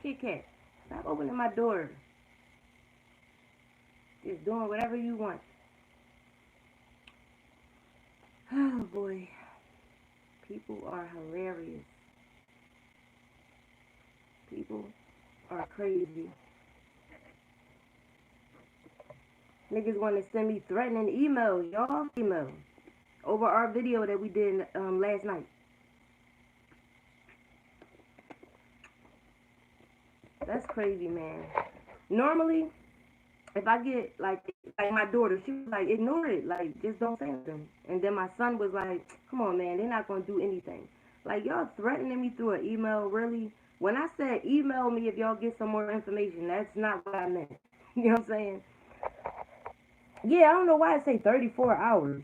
Kit Kat, stop opening my door. Just doing whatever you want. Oh boy. People are hilarious. People are crazy. Niggas want to send me threatening emails, y'all. Email over our video that we did last night. That's crazy, man. Normally, if I get like my daughter, she was like, ignore it, like just don't say anything. And then my son was like, come on, man, they're not gonna do anything. Like y'all threatening me through an email, really? When I said email me if y'all get some more information, that's not what I meant. You know what I'm saying? Yeah, I don't know why it say 34 hours.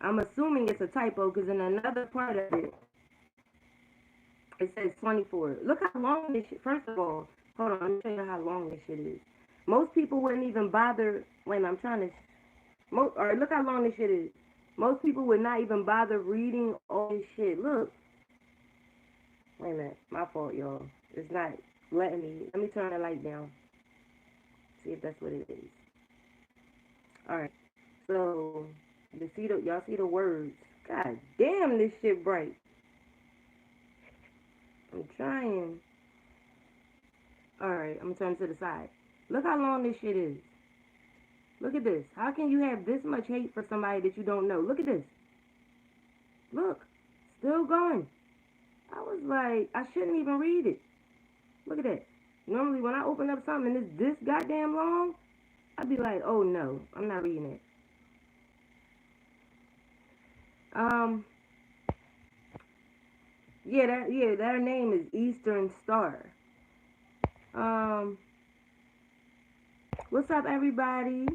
I'm assuming it's a typo because in another part of it, it says 24. Look how long this shit, first of all, hold on, let me show you how long this shit is. Most people wouldn't even bother, wait a minute, I'm trying to, alright, look how long this shit is. Most people would not even bother reading all this shit. Look. Wait a minute, my fault, y'all. It's not letting me, let me turn the light down. See if that's what it is. Alright, so, y'all see the words. God damn, this shit bright. I'm trying. Alright, I'm gonna turn to the side. Look how long this shit is. Look at this. How can you have this much hate for somebody that you don't know? Look at this. Look. Still going. I was like, I shouldn't even read it. Look at that. Normally when I open up something and it's this goddamn long, I'd be like, oh no, I'm not reading it. Yeah, their name is Eastern Star. What's up, everybody?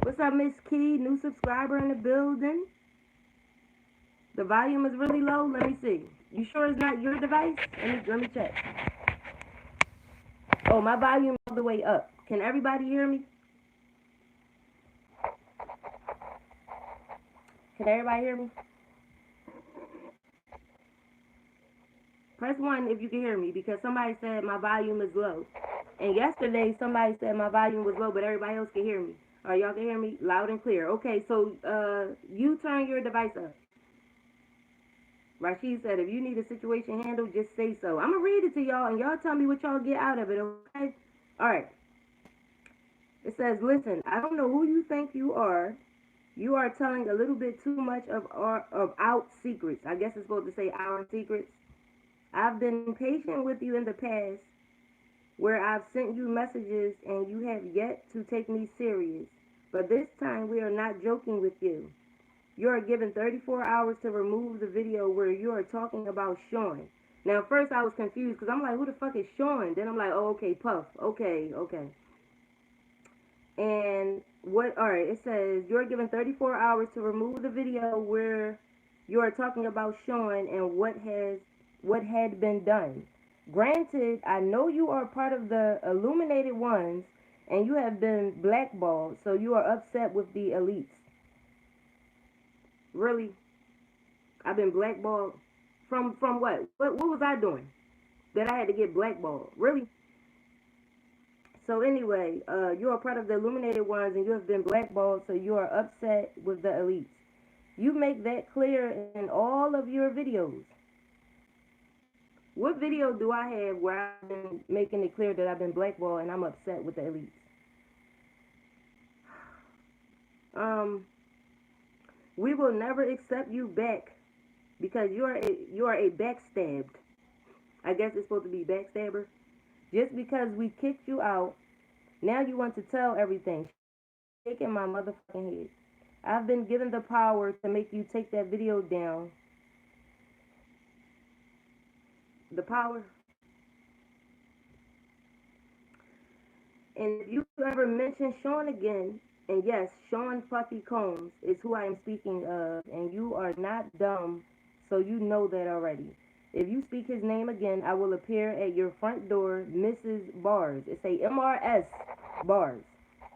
What's up, Miss Key? New subscriber in the building. The volume is really low. Let me see. You sure it's not your device? Let me check. Oh, my volume all the way up. Can everybody hear me? Can everybody hear me? Press 1 if you can hear me, because somebody said my volume is low. And yesterday somebody said my volume was low, but everybody else can hear me. All right, y'all can hear me loud and clear. Okay, so you turn your device up. Rashid said, if you need a situation handled, just say so. I'm going to read it to y'all, and y'all tell me what y'all get out of it, okay? All right. It says, listen, I don't know who you think you are. You are telling a little bit too much of our secrets. I guess it's supposed to say our secrets. I've been patient with you in the past where I've sent you messages and you have yet to take me serious. But this time we are not joking with you. You are given 34 hours to remove the video where you are talking about Sean. Now, first I was confused because I'm like, who the fuck is Sean? Then I'm like, oh, okay, Puff. Okay. And alright, it says, you're given 34 hours to remove the video where you are talking about Sean and what had been done. Granted, I know you are part of the illuminated ones and you have been blackballed, so you are upset with the elites. Really? I've been blackballed? From what? What was I doing that I had to get blackballed? Really? So anyway, you are part of the illuminated ones and you have been blackballed, so you are upset with the elites. You make that clear in all of your videos. What video do I have where I've been making it clear that I've been blackballed and I'm upset with the elites? We will never accept you back because you are a backstabbed. I guess it's supposed to be backstabber. Just because we kicked you out, now you want to tell everything. Shaking my motherfucking head. I've been given the power to make you take that video down. The power. And if you ever mention Sean again, and yes, Sean Puffy Combs is who I am speaking of, and you are not dumb, so you know that already. If you speak his name again, I will appear at your front door, Mrs. Bars. It's a MRS Bars.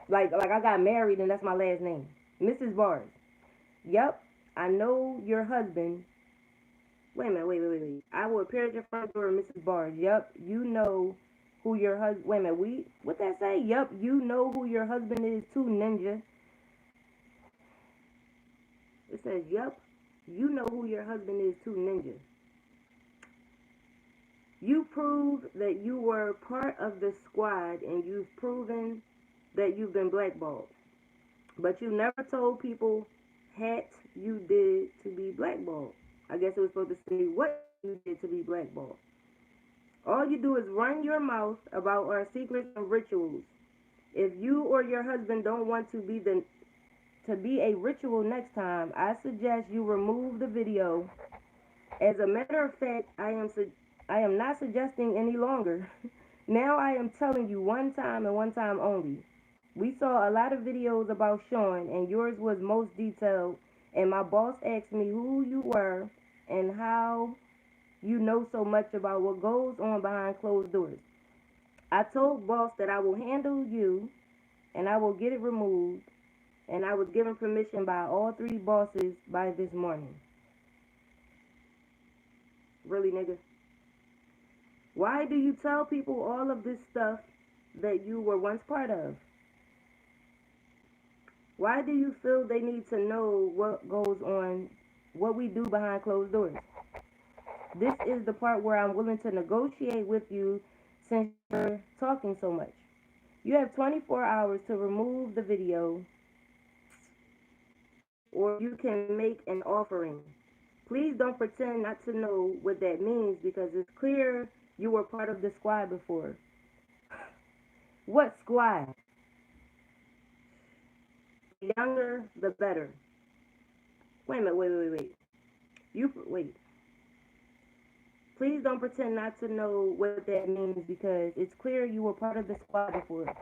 Like I got married and that's my last name. Mrs. Bars. Yep. I know your husband. Wait a minute, wait. I will appear at your front door, Mrs. Barnes. Yup, you know who your husband. Wait a minute, what that say? Yup, you know who your husband is too, ninja. It says, yup, you know who your husband is too, ninja. You proved that you were part of the squad and you've proven that you've been blackballed. But you never told people what you did to be blackballed. I guess it was supposed to say what you did to be blackballed. All you do is run your mouth about our secrets and rituals. If you or your husband don't want to be a ritual next time, I suggest you remove the video. As a matter of fact, I am not suggesting any longer. Now I am telling you one time and one time only. We saw a lot of videos about Sean, and yours was most detailed. And my boss asked me who you were and how you know so much about what goes on behind closed doors. I told boss that I will handle you and I will get it removed, and I was given permission by all three bosses by this morning. Really, nigga? Why do you tell people all of this stuff that you were once part of? Why do you feel they need to know what goes on, what we do behind closed doors? This is the part where I'm willing to negotiate with you since you're talking so much. You have 24 hours to remove the video, or you can make an offering. Please don't pretend not to know what that means because it's clear you were part of the squad before. What squad? The younger, the better. Wait a minute, wait. Wait. Please don't pretend not to know what that means because it's clear you were part of the squad before.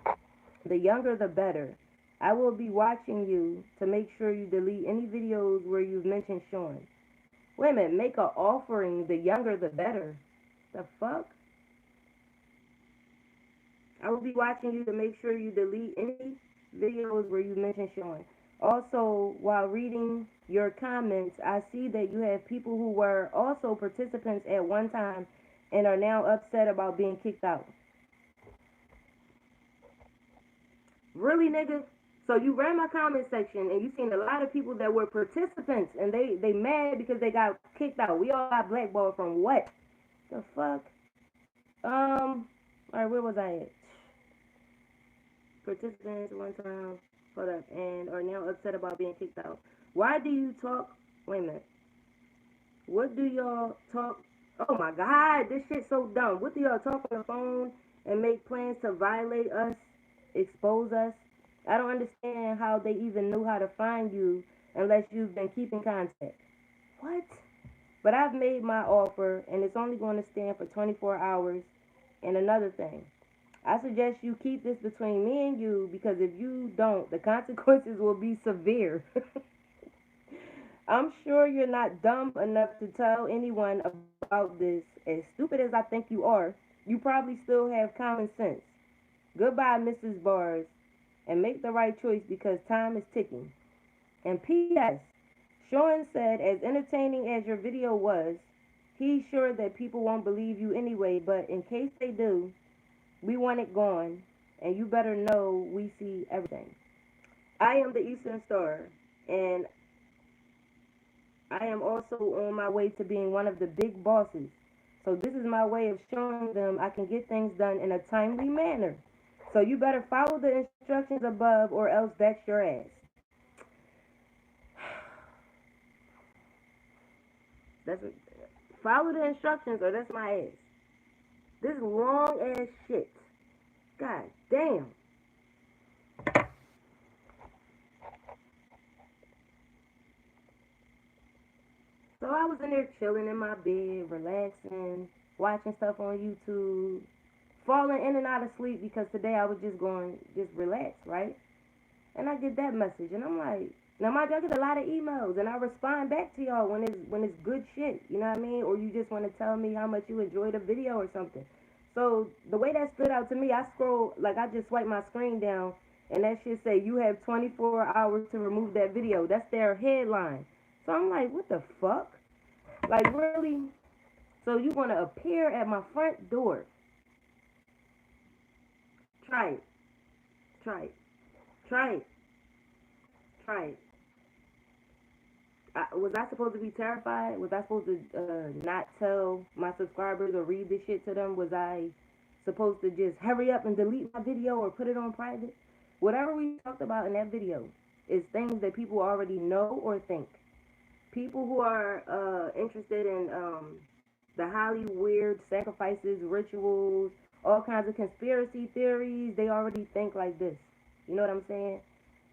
The younger, the better. I will be watching you to make sure you delete any videos where you've mentioned Sean. Wait a minute, make an offering. The younger, the better. The fuck? I will be watching you to make sure you delete any videos where you mention Sean. Also, while reading your comments, I see that you have people who were also participants at one time and are now upset about being kicked out. Really, nigga? So you read my comment section and you seen a lot of people that were participants and they mad because they got kicked out. We all got blackballed from what? The fuck? Alright, where was I at? Participants one time, hold up, and are now upset about being kicked out. Why do you talk? Wait a minute. What do y'all talk? Oh my God, this shit's so dumb. What do y'all talk on the phone and make plans to violate us, expose us? I don't understand how they even knew how to find you unless you've been keeping contact. What? But I've made my offer, and it's only going to stand for 24 hours. And another thing, I suggest you keep this between me and you because if you don't, the consequences will be severe. I'm sure you're not dumb enough to tell anyone about this. As stupid as I think you are, you probably still have common sense. Goodbye, Mrs. Bars, and make the right choice because time is ticking. And P.S. Sean said, as entertaining as your video was, he's sure that people won't believe you anyway, but in case they do, we want it gone, and you better know we see everything. I am the Eastern Star, and I am also on my way to being one of the big bosses. So this is my way of showing them I can get things done in a timely manner. So you better follow the instructions above or else that's your ass. That's what, follow the instructions or that's my ass. This long ass shit. God damn. So I was in there chilling in my bed, relaxing, watching stuff on YouTube, falling in and out of sleep because today I was just going, just relax, right? And I get that message, and I'm like, now mind you, I get a lot of emails, and I respond back to y'all when it's good shit, you know what I mean? Or you just want to tell me how much you enjoyed a video or something. So the way that stood out to me, I scroll, like I just swipe my screen down, and that shit say, you have 24 hours to remove that video. That's their headline. So So I'm like, what the fuck? Like, really? So you want to appear at my front door? Try it. Try it. Try it. Try it. Was I supposed to be terrified? Was I supposed to not tell my subscribers or read this shit to them? Was I supposed to just hurry up and delete my video or put it on private? Whatever we talked about in that video is things that people already know or think. People who are interested in the highly weird sacrifices, rituals, all kinds of conspiracy theories, they already think like this. You know what I'm saying?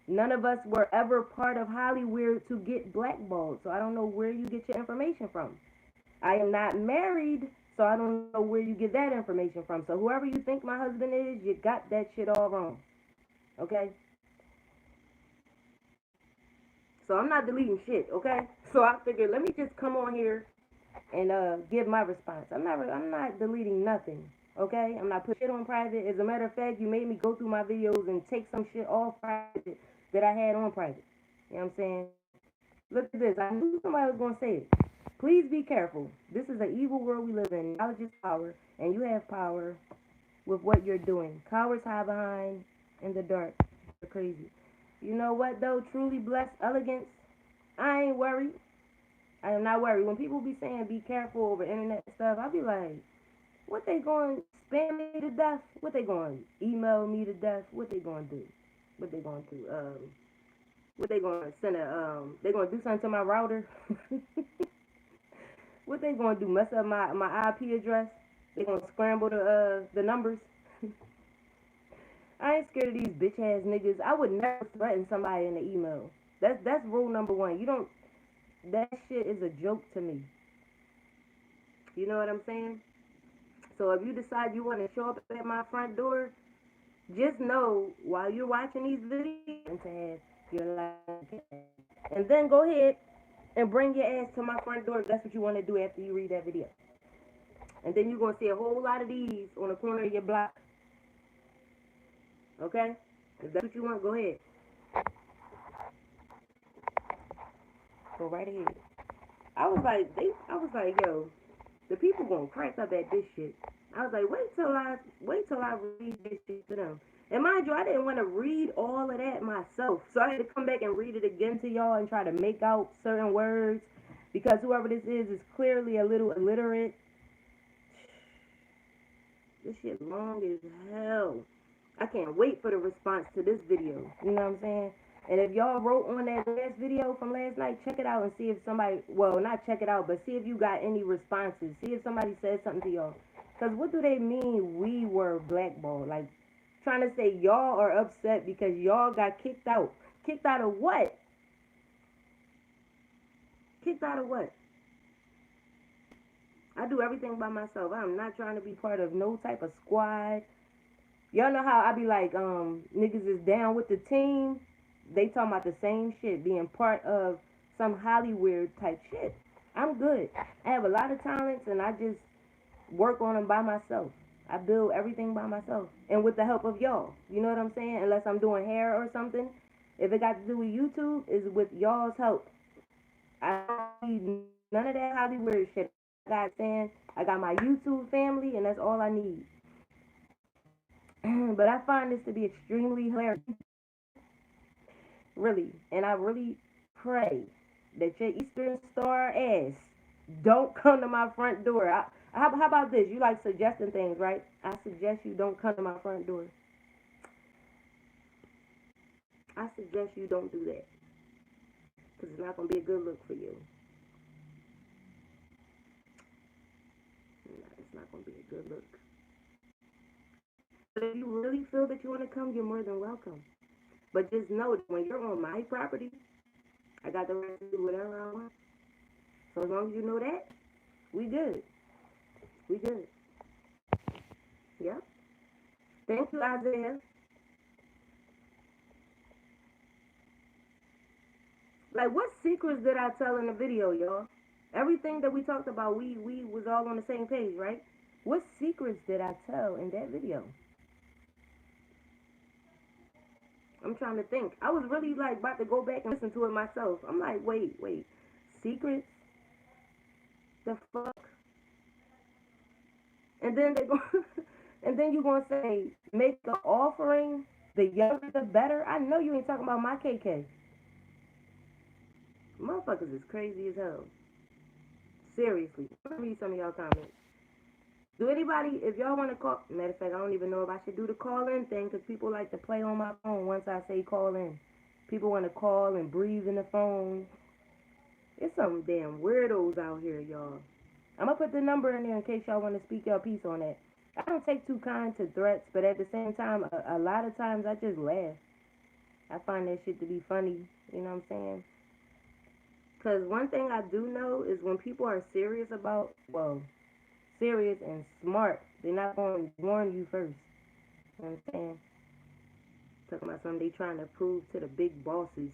None of us were ever part of Hollywood to get blackballed, so I don't know where you get your information from. I am not married, so I don't know where you get that information from. So whoever you think my husband is, you got that shit all wrong. Okay? So I'm not deleting shit, okay? So I figured let me just come on here and give my response. I'm not deleting nothing. Okay? I'm not putting shit on private. As a matter of fact, you made me go through my videos and take some shit off private that I had on private. You know what I'm saying? Look at this. I knew somebody was gonna say it. Please be careful. This is an evil world we live in. Knowledge is power, and you have power with what you're doing. Cowards hide behind in the dark. You're crazy. You know what though? Truly blessed elegance. I ain't worried. I am not worried. When people be saying be careful over internet stuff, I be like, what they going to spam me to death? What they going to email me to death? What they going to do? What they going to what they going to send they going to do something to my router? What they going to do? Mess up my IP address? They going to scramble the numbers? I ain't scared of these bitch ass niggas. I would never threaten somebody in the email. That's rule number one. You don't. That shit is a joke to me. You know what I'm saying? So if you decide you want to show up at my front door, just know while you're watching these videos to have your life, and then go ahead and bring your ass to my front door if that's what you want to do after you read that video. And then you're gonna see a whole lot of these on the corner of your block. Okay? If that's what you want, go ahead. Go right ahead. I was like, yo, the people gonna crack up at this shit. I was like, wait till I read this shit to them. And mind you, I didn't want to read all of that myself, so I had to come back and read it again to y'all and try to make out certain words because whoever this is clearly a little illiterate. This shit long as hell. I can't wait for the response to this video. You know what I'm saying? And if y'all wrote on that last video from last night, check it out and see if somebody, well, not check it out, but see if you got any responses. See if somebody said something to y'all. Because what do they mean we were blackballed? Like, trying to say y'all are upset because y'all got kicked out. Kicked out of what? Kicked out of what? I do everything by myself. I'm not trying to be part of no type of squad. Y'all know how I be like, niggas is down with the team. They talking about the same shit, being part of some Hollywood type shit. I'm good. I have a lot of talents, and I just work on them by myself. I build everything by myself, and with the help of y'all. You know what I'm saying? Unless I'm doing hair or something, if it got to do with YouTube, is with y'all's help. I don't need none of that Hollywood shit. I got my YouTube family, and that's all I need. But I find this to be extremely hilarious. Really. And I really pray that your Eastern Star ass don't come to my front door. How about this? You like suggesting things, right? I suggest you don't come to my front door. I suggest you don't do that. Because it's not going to be a good look for you. No, it's not going to be a good look. But if you really feel that you want to come, you're more than welcome. But just know that when you're on my property, I got the right to do whatever I want. So as long as you know that, we good. We good. Yep. Thank you, Isaiah. Like, what secrets did I tell in the video, y'all? Everything that we talked about, we was all on the same page, right? What secrets did I tell in that video? I'm trying to think. I was really like about to go back and listen to it myself. I'm like, wait. secrets. The fuck? And then they go, and then you gonna say make the offering. The younger the better. I know you ain't talking about my KK. Motherfuckers is crazy as hell. Seriously. Let me read some of y'all comments. Do anybody, if y'all want to call, matter of fact, I don't even know if I should do the call in thing because people like to play on my phone once I say call in. People want to call and breathe in the phone. It's some damn weirdos out here, y'all. I'm going to put the number in there in case y'all want to speak your piece on that. I don't take too kind to threats, but at the same time, a lot of times I just laugh. I find that shit to be funny, you know what I'm saying? Because one thing I do know is when people are serious about, well, serious and smart, they're not going to warn you first. You know what I'm saying? Talking about something they trying to prove to the big bosses.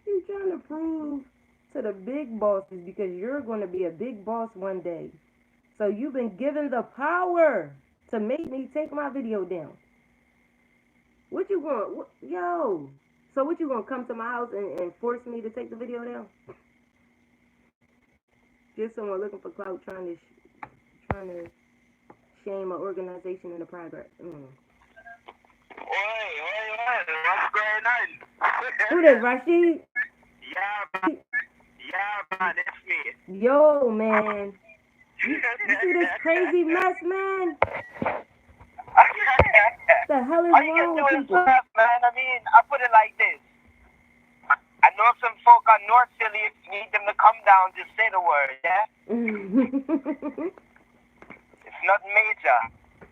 You're trying to prove to the big bosses because you're going to be a big boss one day. So you've been given the power to make me take my video down. What you going? Yo. So what you going to come to my house and force me to take the video down? Just someone looking for clout trying to shame an organization in the progress. What's going on? Who this, Rashid? Yeah, man, it's me. Yo, man. You see this crazy mess, man? The hell is wrong with people? Stuff, man. I mean, I put it like this. I know some folk on North Philly, if you need them to come down, just say the word, yeah? It's nothing major.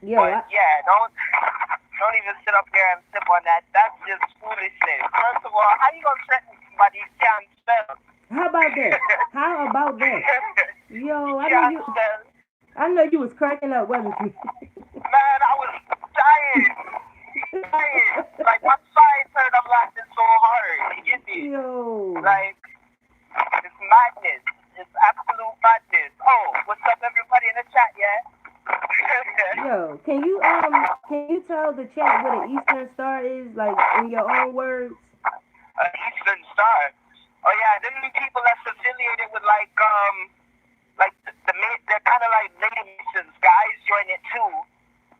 Yo, but, don't even sit up there and sip on that. That's just foolishness. First of all, how you going to threaten somebody you can't spell? How about that? How about that? Yo, I know you was cracking up, wasn't you? Man, I was dying. Like, my side turned up laughing so hard. You get me? Yo. Like, it's madness. It's absolute madness. Oh, what's up, everybody in the chat, yeah? Yo, can you tell the chat what an Eastern Star is, like, in your own words? An Eastern Star? Oh, yeah, them people that's affiliated with, like they're kind of like Lady Masons. Guys join it, too.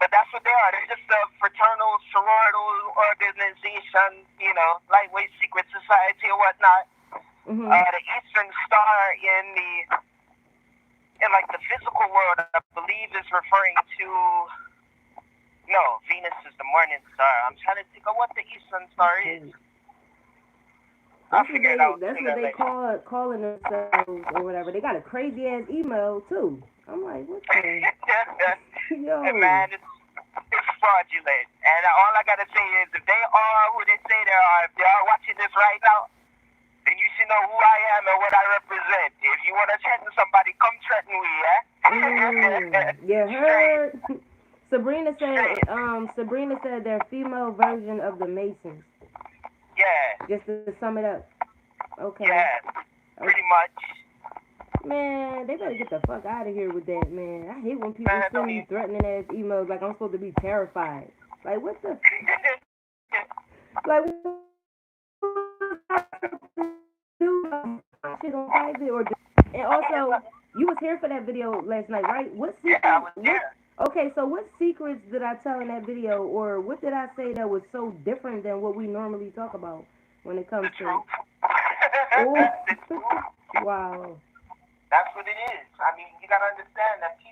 But that's what they are. They're just a fraternal, sororital organization, you know, lightweight secret society or whatnot. Mm-hmm. The Eastern Star in like the physical world, I believe is referring to, no, Venus is the morning star. I'm trying to think of what the Eastern Star is. That's what they calling themselves or whatever. They got a crazy ass email too. I'm like, what the? Yo. Hey, man, it's fraudulent. And all I gotta say is, if they are who they say they are, if they are watching this right now, then you should know who I am and what I represent. If you want to threaten somebody, come threaten me, yeah? You heard? Sabrina said they're female version of the Masons. Yeah. Just to sum it up. Okay. Yeah, pretty much. Man, they better get the fuck out of here with that, man. I hate when people send me threatening ass emails like I'm supposed to be terrified. Like, what the? Like, shit on private or? And also, you was here for that video last night, right? What secret? Yeah, I was there. Okay, so what secrets did I tell in that video, or what did I say that was so different than what we normally talk about when it comes to? Wow. That's what it is. I mean, you gotta understand that if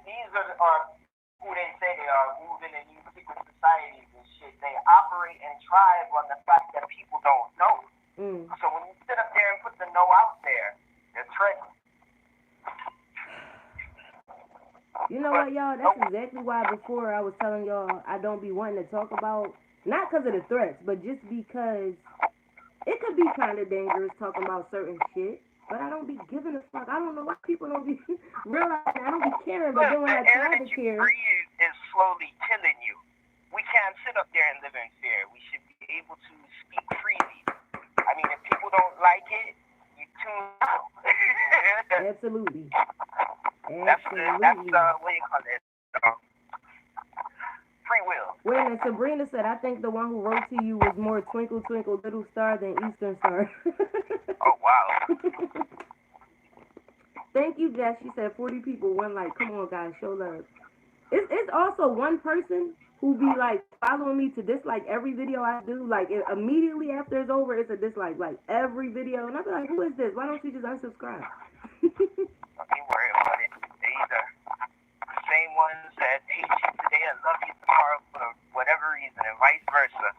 these are who they say they are, moving in these secret societies and shit, they operate and thrive on the fact that people don't know. So when you sit up there and put the know out there, they're threatened. You know what, y'all? That's exactly why before I was telling y'all I don't be wanting to talk about, not because of the threats, but just because it could be kind of dangerous talking about certain shit. But I don't be giving a fuck. I don't know why people don't be realizing I don't be caring. But then when I try to care, the air that you breathe is slowly killing you. We can't sit up there and live in fear. We should be able to speak freely. I mean, if people don't like it, you tune out. Absolutely. That's what you call it. Free will. Wait a minute, Sabrina said, I think the one who wrote to you was more Twinkle Twinkle Little Star than Eastern Star. Oh, wow. Thank you, Jess. She said 40 people, one like. Come on, guys, show love. It's also one person who be like following me to dislike every video I do. Like immediately after it's over, it's a dislike. Like every video, and I be like, who is this? Why don't you just unsubscribe? Don't even worry about it. They either the same ones that hate you today and love you tomorrow for whatever reason, and vice versa.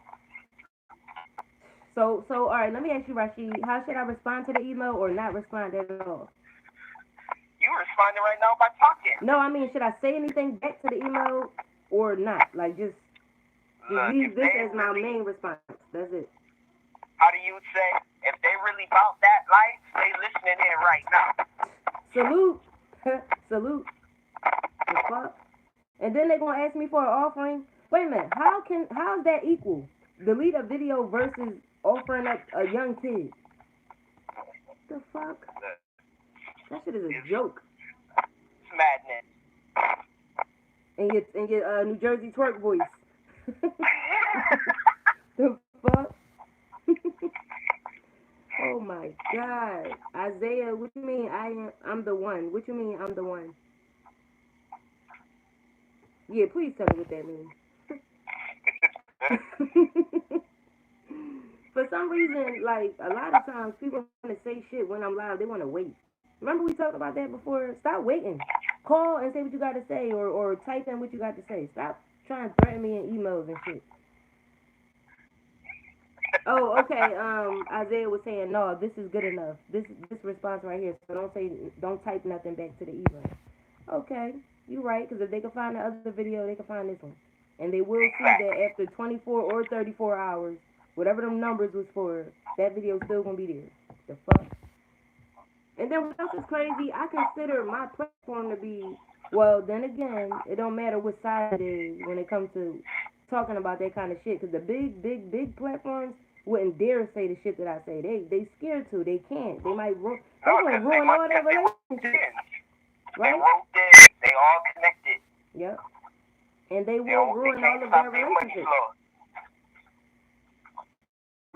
So all right, let me ask you, Rashid, how should I respond to the email or not respond at all? You responding right now by talking. No, I mean, should I say anything back to the email or not? Like just Look, leave if this they as my really, main response. That's it. how do you say, if they really about that life, they listening in right now. Salute. Salute. The fuck? And then they're gonna ask me for an offering. Wait a minute, how's that equal? Delete a video versus offering up a young kid. The fuck? Look, That shit is a it's joke. madness. In your New Jersey twerk voice. The fuck? Oh my god. Isaiah, what you mean I'm the one? What you mean I'm the one? Yeah, please tell me what that means. For some reason, like a lot of times people want to say shit when I'm live, they want to wait. Remember we talked about that before? Stop waiting. Call and say what you got to say or type in what you got to say. Stop trying to threaten me in emails and shit. Oh, okay. Isaiah was saying, no, this is good enough. This response right here. So don't type nothing back to the email. Okay, you right. Because if they can find the other video, they can find this one, and they will see that after 24 or 34 hours, whatever them numbers was for, that video's still gonna be there. The fuck. And then what else is crazy? I consider my platform to be, well, then again, it don't matter what side it is when it comes to talking about that kind of shit. Because the big platforms wouldn't dare say the shit that I say. They scared to. They can't. They might ruin. They gonna ruin all their relationships. Right? They wrote this. They all connected. Yep. And they will ruin all of their relationships.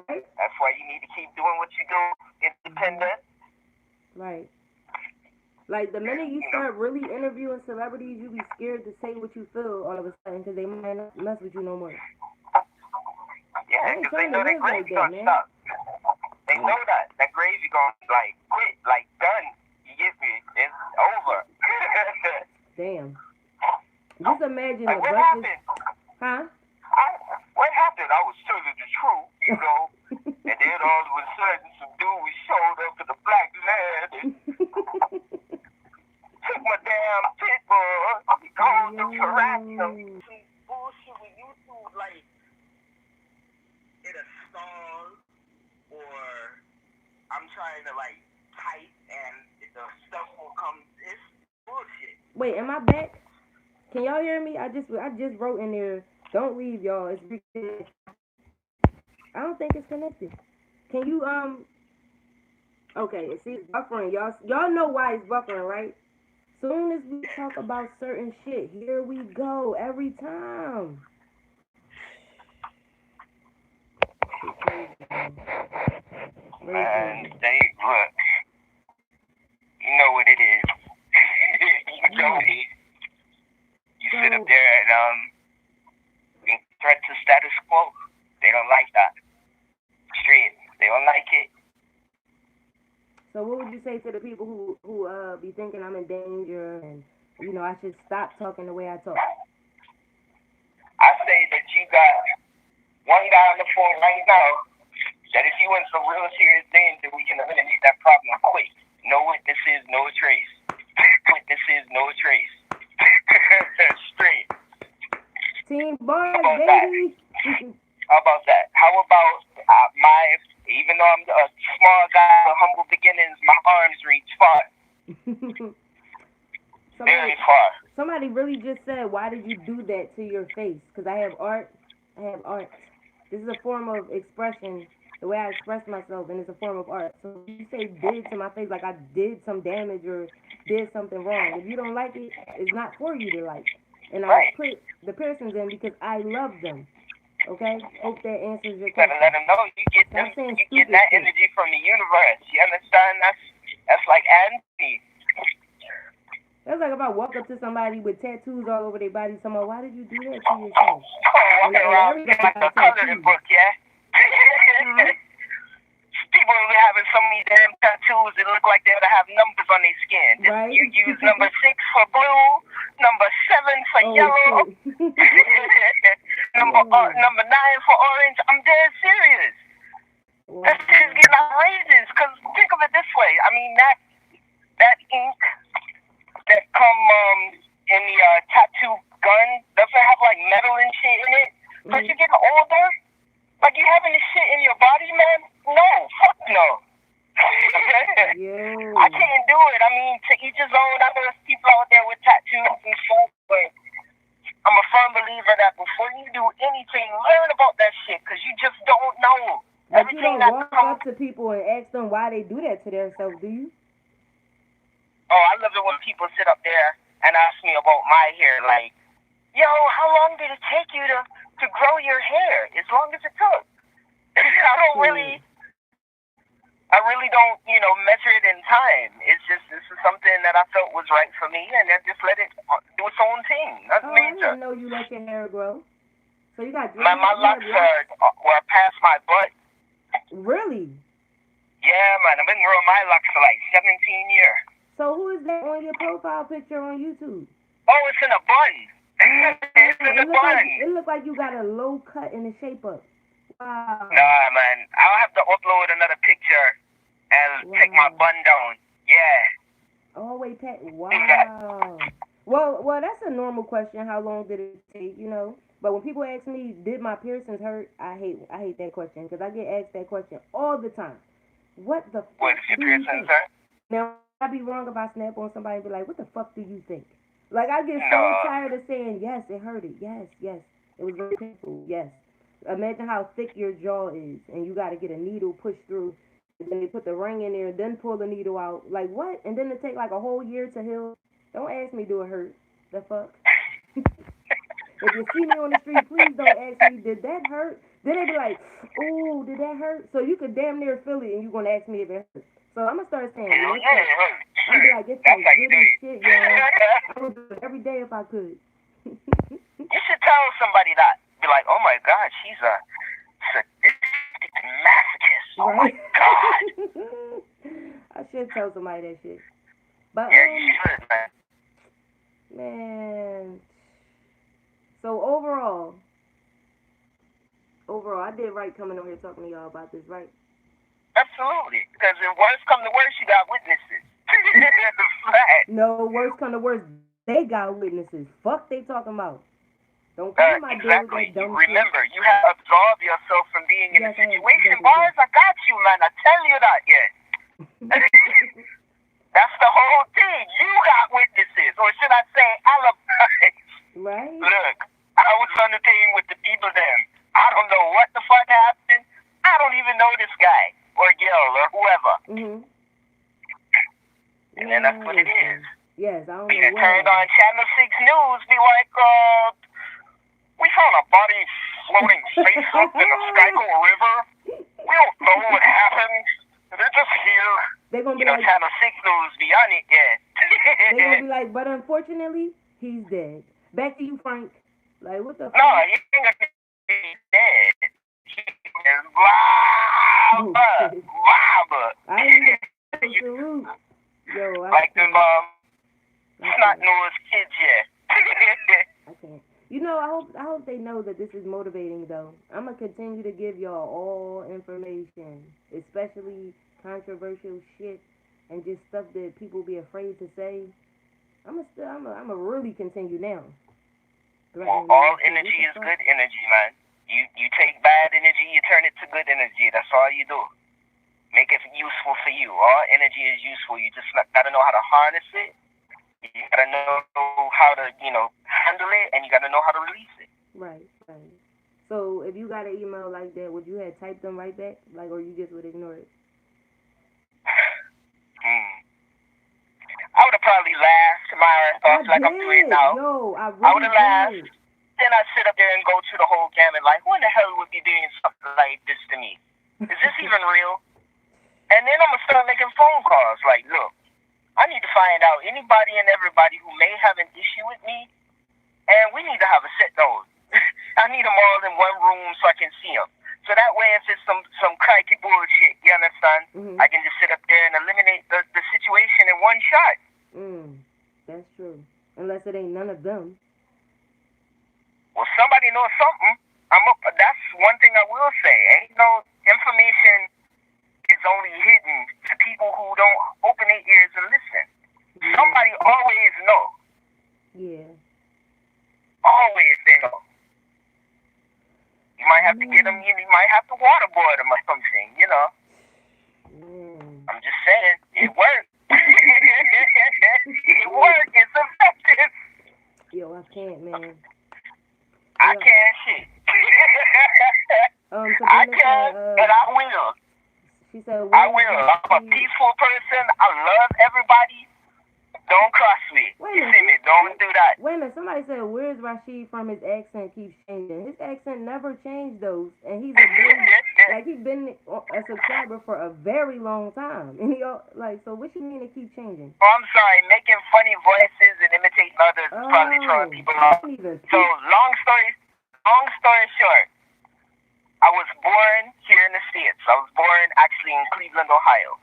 Right? That's why you need to keep doing what you do, independent. Right. Like the minute you start really interviewing celebrities, you be scared to say what you feel all of a sudden because they might not mess with you no more. Yeah, because they know that gravy gonna stop. They know that gravy gonna like quit, like done. You get me? It's over. Damn. Just imagine like, the what breakfast. happened? Huh? What happened? I was telling the truth, you know. And then all of a sudden, some dude showed up in a black van and took my damn pit bull. He called them to harass them. Some bullshit with YouTube, like, it'll stall, or I'm trying to, like, type and the stuff will come. It's bullshit. Wait, am I back? Can y'all hear me? I just wrote in there, don't leave, y'all. It's reconnected. I don't think it's connected. Can you okay, see it's buffering. Y'all know why it's buffering, right? Soon as we talk about certain shit, here we go every time. Man, they look. You know what it is. You know it is. You sit up there and threat to status quo. They don't like that. Straight. They don't like it. So what would you say to the people who be thinking I'm in danger and I should stop talking the way I talk? I say that you got one guy on the phone right now that if you in some real serious danger, we can eliminate that problem quick. No witnesses, no trace. Witnesses, no trace. Straight. Team Bars, baby. How about that? How about even though I'm a small guy with humble beginnings, my arms reach far. Very far. Somebody really just said, why did you do that to your face? Because I have art. This is a form of expression, the way I express myself, and it's a form of art. So if you say did to my face, like I did some damage or did something wrong. If you don't like it, it's not for you to like. and I Right. put the piercings in because I love them. Okay? Hope that answers your You gotta let question. them know Stop saying you get stupid that shit. energy from the universe. You understand? That's like anti. That's like if I walk up to somebody with tattoos all over their body, someone, why did you do that to yourself? Oh, And, walking and around everybody like got a coloring tattoos. book, yeah. Huh? People be having so many damn tattoos, it look like they ought to have numbers on their skin. Right? You use number 6 for blue, number 7 for Oh, yellow, shit. number 9 for orange. I'm dead serious. Wow. That shit is getting outrageous. Cause think of it this way. I mean that ink that come in the tattoo gun doesn't have like metal and shit in it. Cause you get older, like you having this shit in your body, man. No, fuck no. Yo. I can't do it. I mean, to each his own. I know there's people out there with tattoos and stuff, but I'm a firm believer that before you do anything, learn about that shit, cause you just don't know. But you Everything don't that walk comes. up to people and ask them why they do that to themselves, do you? Oh, I love it when people sit up there and ask me about my hair. Like, yo, how long did it take you to grow your hair? As long as it took. I really don't, measure it in time. It's just, this is something that I felt was right for me, and I just let it do its own thing. That's Oh, I major. didn't know you let your hair grow. So you got My locks were past my butt. Really? Yeah, man. I've been growing my locks for like 17 years. So who is that on your profile picture on YouTube? Oh, it's in a bun. It's in a bun. It looked like you got a low cut in the shape up. Wow. Nah, man. I'll have to upload another picture and take my bun down. Yeah. Oh, wait, Pat. Wow. Well, that's a normal question. How long did it take, But when people ask me, did my piercings hurt? I hate that question because I get asked that question all the time. What the fuck What, if your do you piercings think? hurt? Now, I'd be wrong if I snap on somebody and be like, what the fuck do you think? Like, I get so tired of saying, yes, it hurted. Yes. It was very painful. Yes. Imagine how thick your jaw is, and you got to get a needle pushed through, and then they put the ring in there, then pull the needle out. Like, what? And then it take like a whole year to heal. Don't ask me, do it hurt? The fuck? If you see me on the street, please don't ask me, did that hurt? Then they be like, ooh, did that hurt? So you could damn near feel it, and you're going to ask me if it hurt. So I'm going to start saying, yeah, it hurt. I'm going to be like, it's so good as shit, y'all. I would do it every day if I could. You should tell somebody that. Be like, oh my God, she's a sadistic masochist. Oh my God. I should tell somebody that shit. But, yeah, you should, man. Man. So overall, I did right coming over here talking to y'all about this, right? Absolutely. Because if worst come to worst, you got witnesses. No, worst come to worst, they got witnesses. Fuck they talking about. Don't come to my door with that dumb shit. Remember, you have to absolve yourself from being in a situation. Boys, I got you, man. I tell you that, yeah. That's the whole thing. You got witnesses, or should I say alibis. Right. Look, I was on the team with the people then. I don't know what the fuck happened. I don't even know this guy or girl or whoever. And then that's what it is. Yes, I don't be know. Turned on Channel 6 News, be like, we found a body floating face up in the Schuylkill River. We don't know what happened. They're just here. They're gonna be like, Channel 6 News, be on it, yeah. They're gonna be like, but unfortunately, he's dead. Back to you, Frank. Like, what the fuck? No, he ain't gonna be dead. He is lava. I ain't salute. Yo, like them, snot-nosed kids, yeah. I can't. I hope they know that this is motivating, though. I'm gonna continue to give y'all all information, especially controversial shit and just stuff that people be afraid to say. I'm gonna really continue now. All energy is good energy, man. You take bad energy, you turn it to good energy. That's all you do. Make it useful for you. All energy is useful. You just gotta know how to harness it. You gotta know how to, handle it, and you gotta know how to release it. Right. So if you got an email like that, would you have typed them right back, or you just would ignore it? I would have probably laughed. my ass off like I'm doing now. Yo, I would have laughed. did. Then I'd sit up there and go through the whole gamut like, who in the hell would be doing something like this to me? Is this even real? And then I'm going to start making phone calls like, look, I need to find out anybody and everybody who may have an issue with me, and we need to have a sit down. I need them all in one room so I can see them. So that way, if it's some cracky bullshit, you understand, I can just sit up there and eliminate the situation in one shot. That's true. Unless it ain't none of them. Well, somebody knows something. That's one thing I will say. Ain't no information is only hidden to people who don't open their ears and listen. Yeah. Somebody always know. Yeah. Always they know. You might have to get them, you might have to waterboard them or something, you know. I'm just saying, it worked. It worked. It's effective. Yo, I can't, man. I can't shit. I can, and I will. She said, I will. I'm a peaceful person. I love everybody. Don't cross me. You see me? Don't do that. Wait a minute. Somebody said, where's Rashid from? His accent keeps changing. His accent never changed, though. And he's he's been a subscriber for a very long time. And so what you mean it keeps changing? Oh, I'm sorry. Making funny voices and imitating others is probably throwing people off. So, long story short, I was born here in the States. I was born actually in Cleveland, Ohio.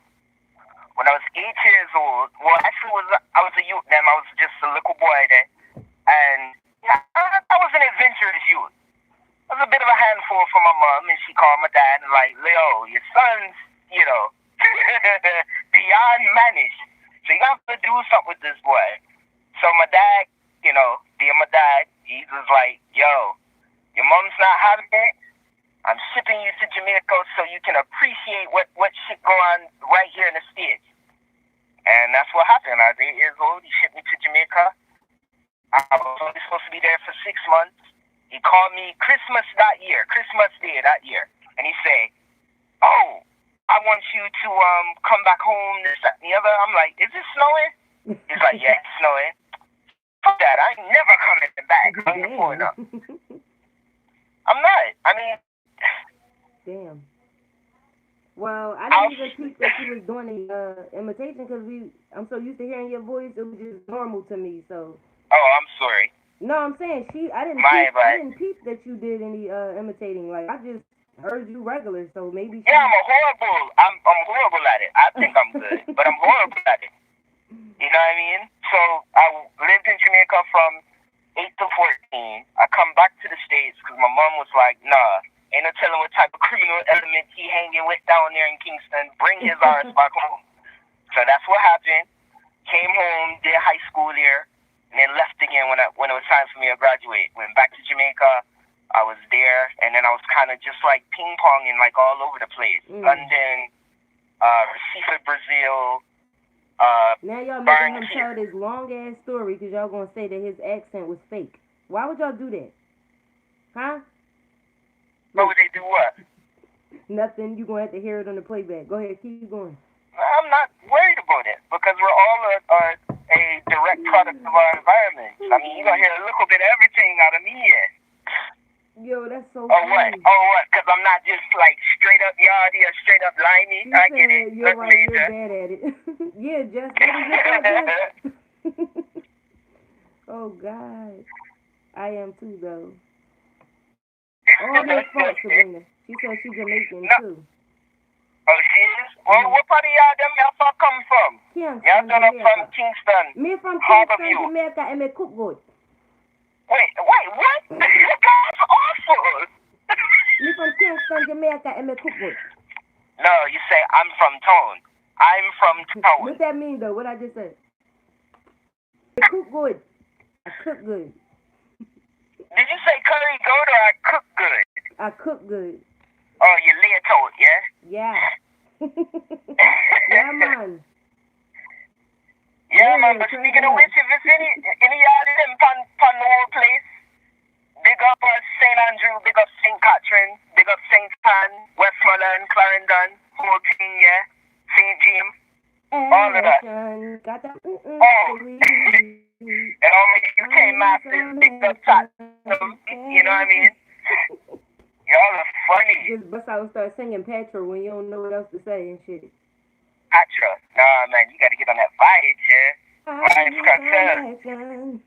When I was 8 years old, I was a youth then. I was just a little boy then. And yeah, I was an adventurous youth. I was a bit of a handful for my mom, and she called my dad and like, Leo, your son's, beyond managed. So you have to do something with this boy. So my dad, being my dad, he was like, yo, your mom's not having it. I'm shipping you to Jamaica so you can appreciate what shit go on right here in the States. And that's what happened. I was 8 years old. He shipped me to Jamaica. I was only supposed to be there for 6 months. He called me Christmas Day that year. And he said, oh, I want you to come back home, this, that, and the other. I'm like, is it snowing? He's like, yeah, it's snowing. Fuck that. I ain't never coming back. I'm not. I mean, damn. Well, I didn't even think that you was doing the imitation because I'm so used to hearing your voice. It was just normal to me. So. Oh, I'm sorry. No, I'm saying I didn't peep that you did any imitating. Like I just heard you regular. So maybe. Yeah, I'm horrible at it. I think I'm good, but I'm horrible at it. You know what I mean? So I lived in Jamaica from 8 to 14. I come back to the States because my mom was like, nah. Ain't no telling what type of criminal element he hanging with down there in Kingston. Bring his ass back home. So that's what happened. Came home, did high school there, and then left again when it was time for me to graduate. Went back to Jamaica. I was there, and then I was kind of just like ping-ponging like all over the place. London, Recife, Brazil. Now y'all making him tell this long-ass story because y'all going to say that his accent was fake. Why would y'all do that? Huh? Why would they do what? Nothing. You're going to have to hear it on the playback. Go ahead. Keep going. I'm not worried about it because we're all a direct product of our environment. I mean, you're going to hear a little bit of everything out of me here. Yo, that's so funny. Oh, what? Because I'm not just like straight up yardy or straight up limey. I get it. You're right. You're bad at it. Yeah, just. Oh, God. I am too, though. Oh, that's fault, Sabrina. She said she's Jamaican, too. Oh, she is? Well, what part of y'all them y'all come from? Kingston, y'all done up from Kingston. Me from Kingston, Jamaica, and me cook good. Wait, what? That's awful. Me from Kingston, Jamaica, and me cook good. No, you say I'm from town. I'm from town. What that mean, though? What I just said? I cook good. I cook good. Did you say curry good or I cook good? I cook good. Oh, you lay it out, yeah? Yeah. Yeah, man. Yeah, man, but speaking of which, if it's any y'all in them pan the whole place, big up St. Andrew, big up St. Catherine, big up St. Anne, Westmoreland, Clarendon, whole thing, yeah? St. James, all of that. Got that? Oh. came after and picked up shots. You know what I mean? Y'all are funny. Just bust out and start singing Patra when you don't know what else to say and shit. Patra? Nah, man, you gotta get on that VID, yeah. Vibes cartel. Man,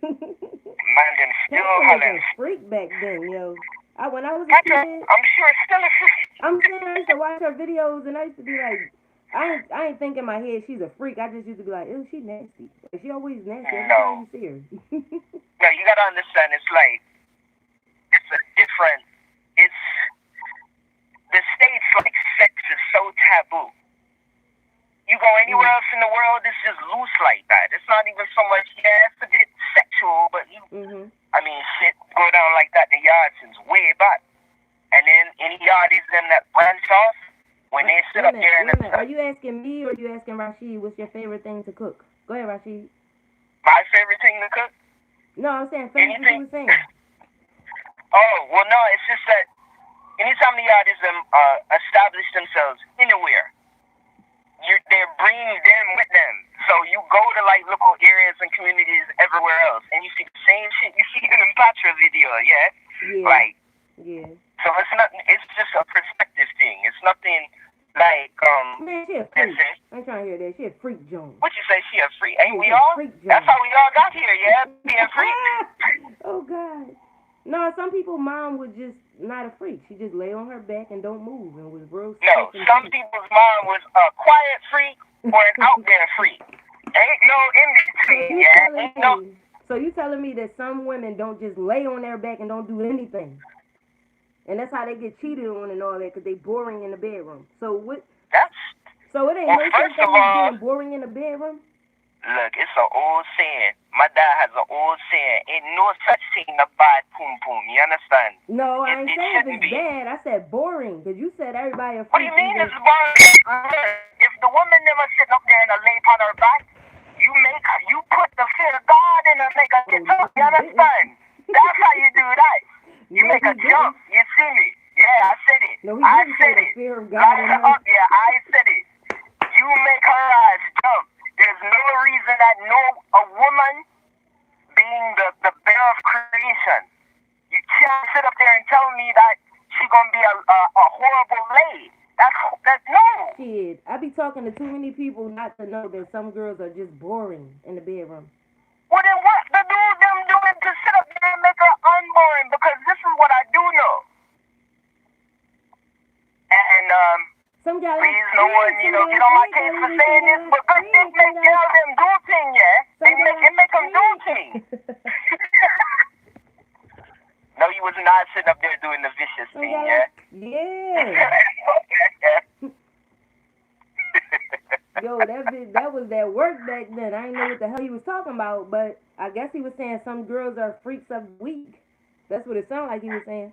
them still hollering. Was a freak back then, yo. When I was a Patra, kid, I'm sure it's still a freak. I'm saying I used to watch her videos and I used to be like, I ain't think in my head she's a freak. I just used to be like, ew, she nasty. Like, she always nasty every time you see her. No, you gotta understand, it's like, it's a different, it's, the States, like, sex is so taboo. You go anywhere else in the world, it's just loose like that. It's not even so much, it's a bit sexual, but you, I mean, shit go down like that, the yards since way back. And then any yardies them that branch off, when they sit up there and... Are you asking me or are you asking Rashid what's your favorite thing to cook? Go ahead, Rashid. My favorite thing to cook? No, I'm saying finish what you were saying. Oh, well, no, it's just that anytime the yardies them establish themselves anywhere, they're bringing them with them. So you go to like local areas and communities everywhere else, and you see the same shit you see in the Patra video, yeah? Like, so it's not. It's just a perspective thing. It's nothing like Man, she a freak. I'm trying to hear that. She a freak, Jones. What you say? She a freak? Ain't we all? That's how we all got here, yeah? Being freak. Oh God. No, some people mom was just not a freak. She just lay on her back and don't move and was real. No, some people's mom was a quiet freak or an out there freak. Ain't no in between, yeah? Ain't no. So you telling me that some women don't just lay on their back and don't do anything? And that's how they get cheated on and all that, because they boring in the bedroom. So what? So it ain't no such thing as being boring in the bedroom? Look, it's an old saying. My dad has an old saying. Ain't no such thing as bad pum pum. You understand? No, I ain't saying it's bad. I said boring, because you said everybody a freak. What do you mean it's boring? If the woman never sit up there and lay on her back, you put the fear of God in her, make her get up. You understand? That's how you do that. You make her jump. You see me? Yeah, I said it. No, I said it. Light her up. Yeah, I said it. You make her eyes jump. There's no reason that a woman being the bear of creation, you can't sit up there and tell me that she's gonna be a horrible lady. That's no. Shit, I be talking to too many people not to know that some girls are just boring in the bedroom. Well, then what the dude them doing to sit up there and make her unboring? Because this is what I do know. And some guys, please, no one, get on my case for saying this, but good things make girls them do thing, yeah? It make them do thing. No, you was not sitting up there doing the vicious thing, yeah? Yeah. Yo, that was that work back then. I didn't know what the hell he was talking about, but I guess he was saying some girls are freaks of the week. That's what it sounded like he was saying.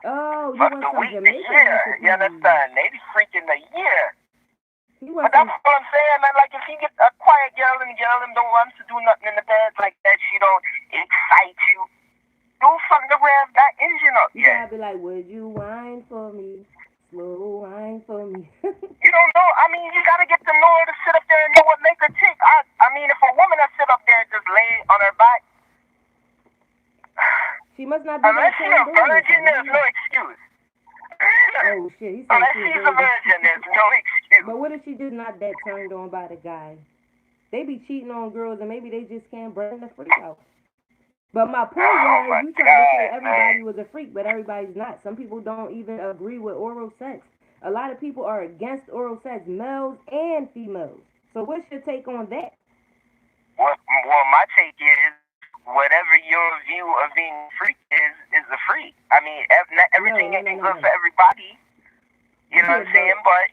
Oh, you want some Jamaican recipes. You understand? They be freaking the year. But that's what I'm saying, man. Like, if you get a quiet girl and don't want to do nothing in the bed like that, she don't excite you, do something to rev that engine up, you gotta be like, would you whine for me? Slow whine for me. You don't know. I mean, you gotta get to know her to sit up there and know what make her tick. I mean, if a woman that sit up there and just lay on her back, she must not be unless she's a virgin, there's no excuse. Oh shit, he said unless she's a virgin, there's no excuse. But what if she just not that turned on by the guy? They be cheating on girls and maybe they just can't bring the freak out. But my point was, you tried to say everybody was a freak, but everybody's not. Some people don't even agree with oral sex. A lot of people are against oral sex, males and females. So what's your take on that? Well, my take is, whatever your view of being a freak is a freak. I mean, everything ain't good for everybody. You know what I'm saying? But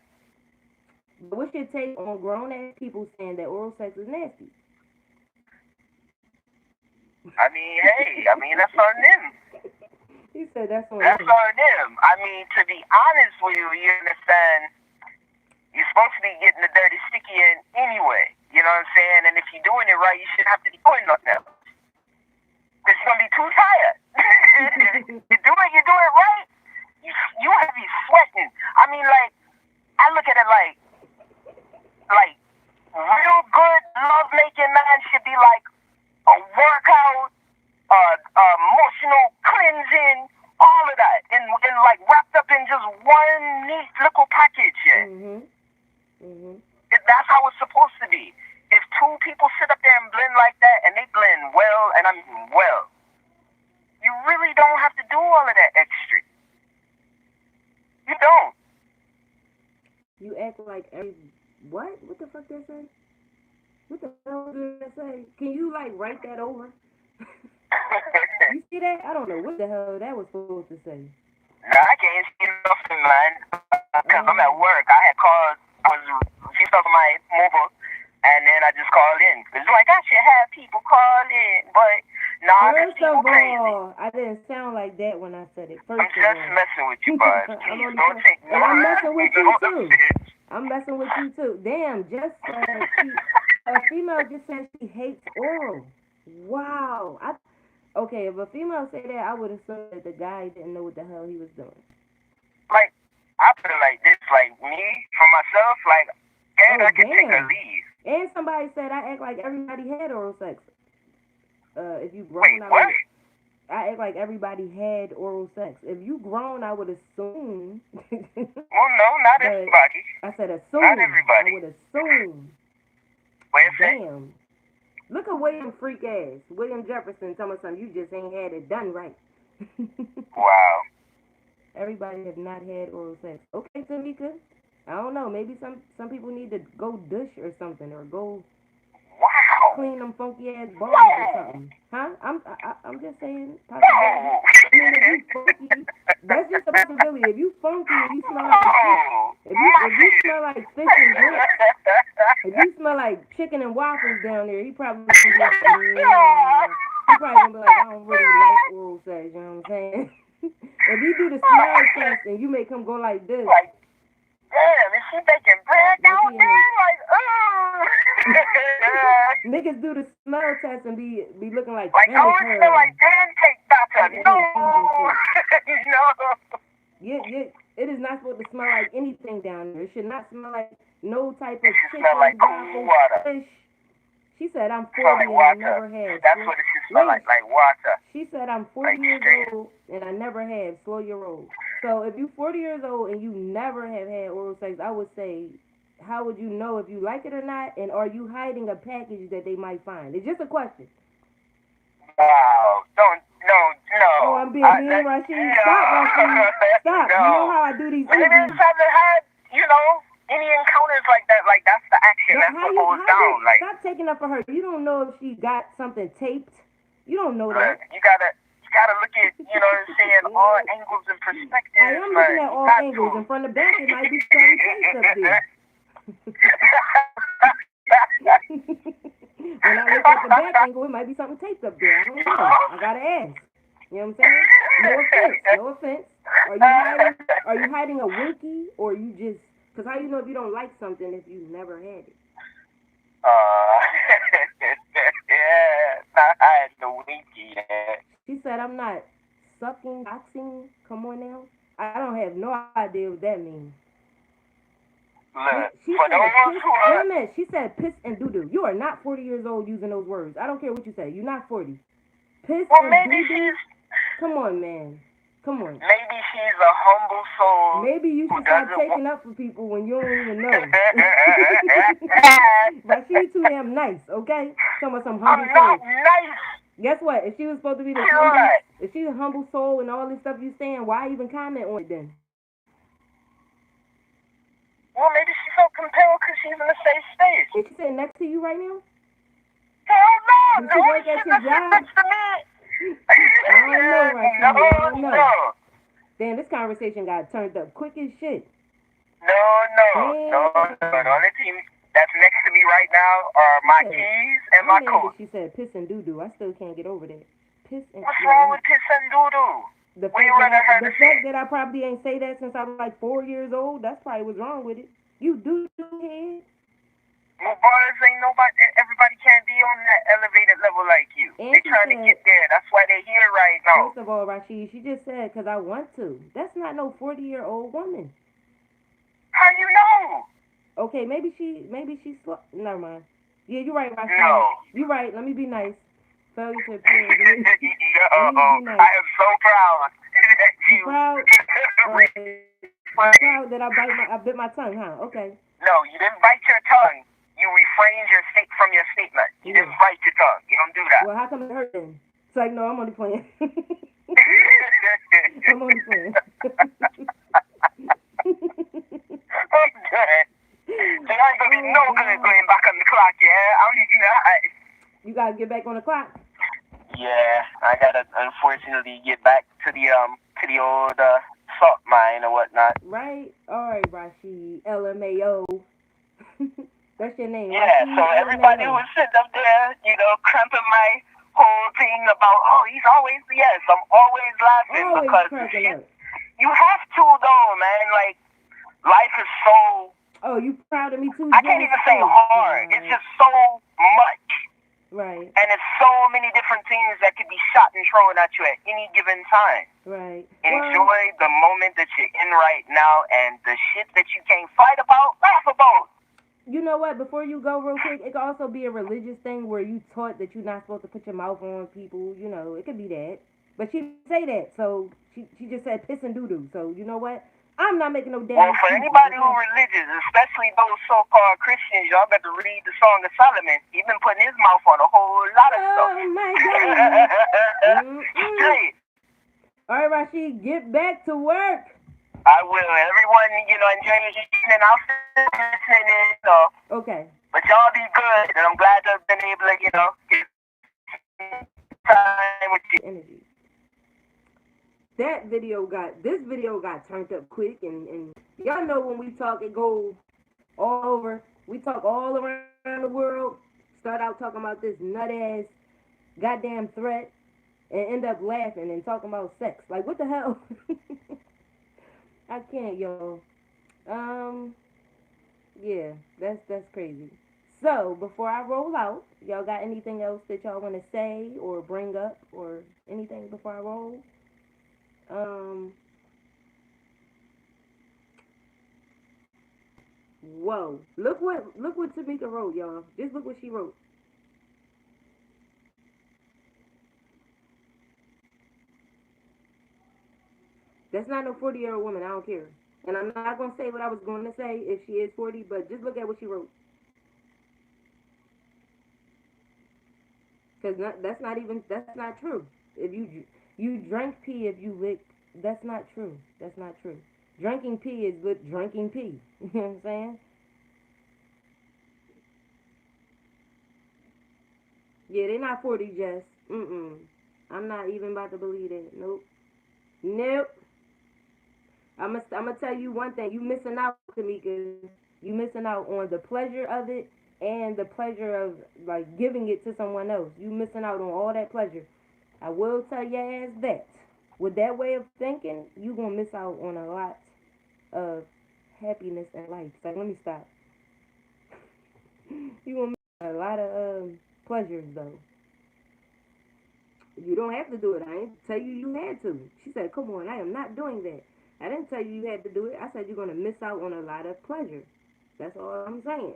what's your take on grown-ass people saying that oral sex is nasty? I mean, hey, that's on them. He said that's on them. I mean, to be honest with you, you understand, you're supposed to be getting the dirty sticky in anyway. You know what I'm saying? And if you're doing it right, you shouldn't have to be doing nothing else. Because you're going to be too tired. You do it right, you have to be sweating. I mean, like, I look at it like real good love-making man man should be like a workout, emotional cleansing, all of that, and like wrapped up in just one neat little package. Yeah. That's how it's supposed to be. If two people sit up there and blend like that, and they blend well, and I mean well, you really don't have to do all of that extra. You don't. You act like every what? What the fuck that say? What the hell did that say? Can you like write that over? You see that? I don't know what the hell that was supposed to say. No, I can't see nothing, man. Because I'm at work. I had called. She stuck on my mobile, and then I just called in. It's like I should have people call in, but nah, because people crazy. I didn't sound like that when I said it. First I'm just messing with you, bud. Please don't take no. And I'm messing with you too. I'm messing with you too. Damn, just a female just said she hates oral. Wow. Okay, if a female say that, I would assume that the guy didn't know what the hell he was doing. Like, I put it like this, like me, for myself, like, I can take a leave. And somebody said I act like everybody had oral sex. If you grown, wait, what? I act like everybody had oral sex. If you grown, I would assume. Well, no, not everybody. I said assume. Not everybody. I would assume. Damn. Look at William freak ass. William Jefferson telling me something. You just ain't had it done right. Wow. Everybody have not had oral sex. Okay, Tamika. I don't know. Maybe some people need to go douche or something, or go clean them funky ass balls or something. Huh? I'm just saying. Possibility. I mean, if you funky, that's just a possibility. If you funky and you smell like fish, if you smell like fish and grits, if you smell like chicken and waffles down there, he probably gonna be like, I don't really like oral sex. You know what I'm saying? If you do the smell test and you make him go like this. Like, damn, is she baking bread down there? Like, niggas do the smell test and be looking like oh, it smell like pancake batter. No. No. Yeah, it is not supposed to smell like anything down there. It should not smell like no type of chicken, smell like water. Fish. She said I'm 40 and I never had. That's what it should smell like water. She said I'm 40 years old and I never have. Slow your roll. So if you're 40 years old and you never have had oral sex, I would say, how would you know if you like it or not? And are you hiding a package that they might find? It's just a question. Wow. No. Oh, I'm being mean, Rashid. Stop, Rashid. Stop. No. You know how I do these things. Maybe just haven't had, any encounters like that. Like, that's the action. That's what goes down. Like, stop taking up for her. You don't know if she got something taped. You don't know that. Look, you gotta look at, saying all angles and perspectives. I am looking at all angles. And from the back, it might be something taped up there. When I look at the back angle, it might be something taped up there. I don't know. I gotta ask. You know what I'm saying? No offense. Are you hiding a winky, or you just? Because how you know if you don't like something if you never had it? Yeah, not hiding the winky. Yeah. She said I'm not sucking, boxing. Come on now. I don't have no idea what that means. Look, She said piss and doo-doo. You are not 40 years old using those words. I don't care what you say. You're not 40. Piss and doo-doo? Come on, man. Come on. Maybe she's a humble soul. Maybe you should start taking up for people when you don't even know. But she's too damn nice, okay? Some humble soul. I'm not nice. Guess what? If she was supposed to be if she's a humble soul and all this stuff you saying, why even comment on it then? Well, maybe she felt compelled because she's in a safe space. Is she sitting next to you right now? Hell no. Did she work at your job? Next to me. I don't know. Damn, this conversation got turned up quick as shit. No. The only team that's next to me right now are my keys and my coat. She said piss and doo-doo. I still can't get over that. Piss and What's wrong with piss and doo-doo? The fact that I probably ain't say that since I was like 4 years old, that's probably what's wrong with it. You doo-doo head. Well, boys, ain't everybody can't be on that elevated level like you. They're trying to get there. That's why they're here right now. First of all, Rashid, she just said, because I want to. That's not no 40-year-old woman. How you know? Okay, maybe she's never mind. Yeah, you're right, No. Rashid. You're right. Let me be nice. Failure to appear. Let me No. be nice. I am so proud that You you proud? All right. You refrained. proud that I bit my tongue, huh? Okay. No, you didn't bite your tongue. You refrained your state from your statement. You Yeah. didn't bite your tongue. You don't do that. Well, how come it hurt then? It's like, no, I'm only playing. I'm only playing. I'm good. So you ain't gonna be Oh no good God. going back on the clock, yeah? I'm not. You gotta get back on the clock. Yeah, I gotta unfortunately get back to the old salt mine or whatnot. Right? All right, Rashid. LMAO. That's your name, Yeah, so Rashid everybody LMAO. was sitting up there, cramping my whole thing about, oh, he's always, yes, I'm always laughing Always because the cracking shit, up. you have to though, man. Like, life is so, Oh, you proud of me too, I can't Jess? even say Oh hard. It's God. just so much. Right. And it's so many different things that could be shot and thrown at you at any given time. Right. Enjoy the moment that you're in right now, and the shit that you can't fight about, laugh about. You know what? Before you go, real quick, it could also be a religious thing where you taught that you're not supposed to put your mouth on people. You know, it could be that. But she didn't say that, so she just said piss and doo doo. So you know what? I'm not making no damn Well, for excuses. anybody Okay? who religious, especially those so-called Christians, y'all better read the Song of Solomon. He's been putting his mouth on a whole lot of stuff. Oh my God. Straight. All right, Rashid, get back to work. I will. Everyone, enjoy your evening. I'll still be listening in. Okay. But y'all be good, and I'm glad to have been able to, get time with you. Energy. This video got turned up quick, and y'all know when we talk, it goes all over. We talk all around the world. Start out talking about this nut ass goddamn threat, and end up laughing and talking about sex. Like what the hell? I can't, yo. Um, yeah, that's crazy. So before I roll out, y'all got anything else that y'all want to say or bring up or anything before I roll? Um, whoa! Look what Tamika wrote, y'all. Just look what she wrote. That's not no 40-year-old woman. I don't care. And I'm not gonna say what I was going to say if she is 40, but just look at what she wrote. Cause that's not true. If you drink pee if you lick, that's not true. That's not true. Drinking pee is with drinking pee. You know what I'm saying? Yeah, they're not 40, Jess. Mm-mm. I'm not even about to believe it. Nope. Nope. I'm gonna tell you one thing. You missing out, Tamika. You missing out on the pleasure of it and the pleasure of like giving it to someone else. You missing out on all that pleasure. I will tell your ass that. With that way of thinking, you gonna miss out on a lot of happiness in life. So let me stop. You gonna miss a lot of pleasures though. You don't have to do it. I didn't tell you you had to. She said, "Come on, I am not doing that." I didn't tell you you had to do it. I said you're gonna miss out on a lot of pleasure. That's all I'm saying.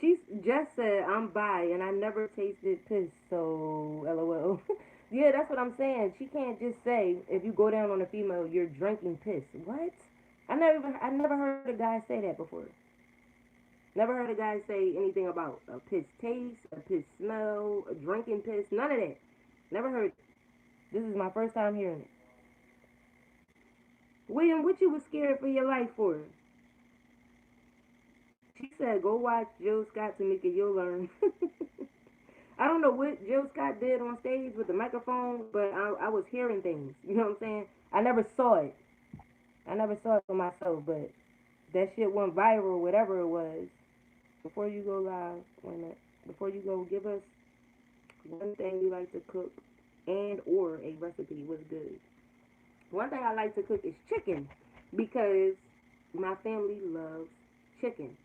She just said I'm bi and I never tasted piss, so lol. Yeah, that's what I'm saying. She can't just say if you go down on a female, you're drinking piss. What? I never heard a guy say that before. Never heard a guy say anything about a piss taste, a piss smell, a drinking piss, none of that. Never heard it. This is my first time hearing it. William, what you was scared for your life for? She said, go watch Jill Scott, Tamika, you'll learn. I don't know what Jill Scott did on stage with the microphone, but I was hearing things. You know what I'm saying? I never saw it. I never saw it for myself, but that shit went viral, whatever it was. Before you go live, wait a minute. Before you go, give us one thing you like to cook and or a recipe was good. One thing I like to cook is chicken because my family loves chicken.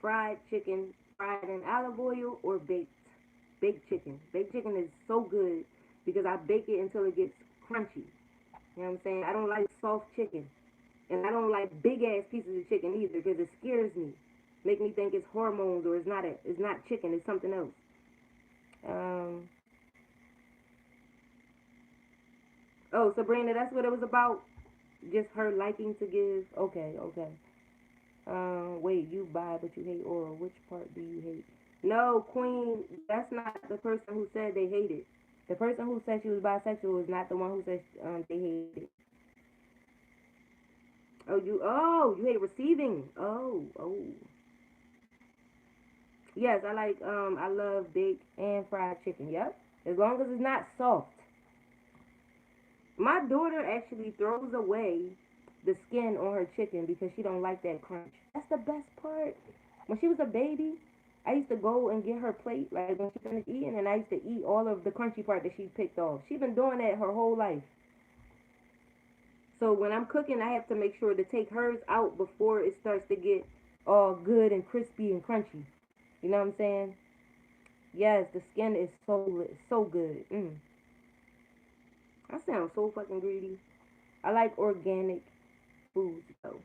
Fried chicken, fried in olive oil or baked. Baked chicken. Baked chicken is so good because I bake it until it gets crunchy. You know what I'm saying? I don't like soft chicken. And I don't like big ass pieces of chicken either because it scares me. make me think it's hormones or it's not chicken, it's something else. Um, oh, Sabrina, that's what it was about. Just her liking to give. Okay, okay. Wait, you bi but you hate oral. Which part do you hate? No, Queen, that's not the person who said they hated. The person who said she was bisexual is not the one who said they hated. Oh, you hate receiving. Oh. Yes, I love baked and fried chicken. Yep. As long as it's not soft. My daughter actually throws away the skin on her chicken because she don't like that crunch. That's the best part. When she was a baby, I used to go and get her plate, like when she finished eating, and I used to eat all of the crunchy part that she picked off. She's been doing that her whole life. So when I'm cooking, I have to make sure to take hers out before it starts to get all good and crispy and crunchy. You know what I'm saying? Yes, the skin is so good. I sound so fucking greedy. I like organic foods though.